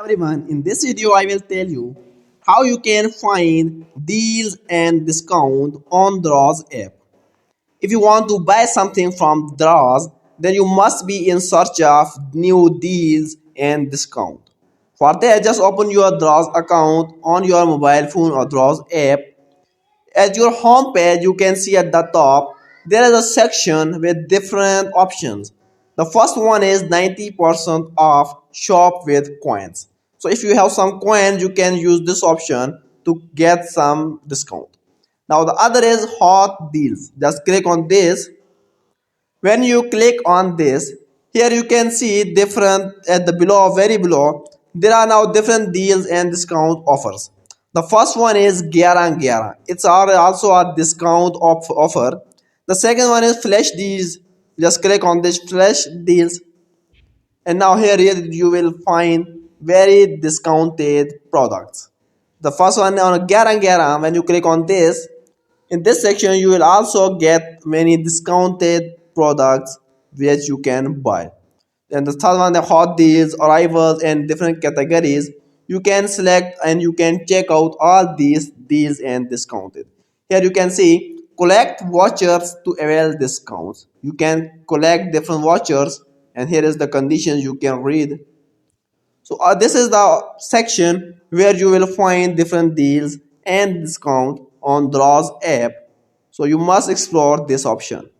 Everyone, in this video I will tell you how you can find deals and discount on Daraz app. If you want to buy something from Daraz, then you must be in search of new deals and discount. For that, just open your Daraz account on your mobile phone or Daraz app. At your home page, you can see at the top there is a section with different options. The first one is 90% off shop with coins. So if you have some coins, you can use this option to get some discount. Now the other is hot deals. Just click on this. When you click on this, here you can see different at the below, very below, there are now different deals and discount offers. The first one is 11 11. It's also a discount offer. The second one is flash deals. Just click on this flash deals, and now here you will find very discounted products. The first one on 11 11, when you click on this, in this section you will also get many discounted products which you can buy. And the third one, the hot deals, arrivals, and different categories. You can select and you can check out all these deals and discounted. Here you can see collect vouchers to avail discounts. You can collect different vouchers, and here is the conditions you can read. So this is the section where you will find different deals and discount on Draws app. So you must explore this option.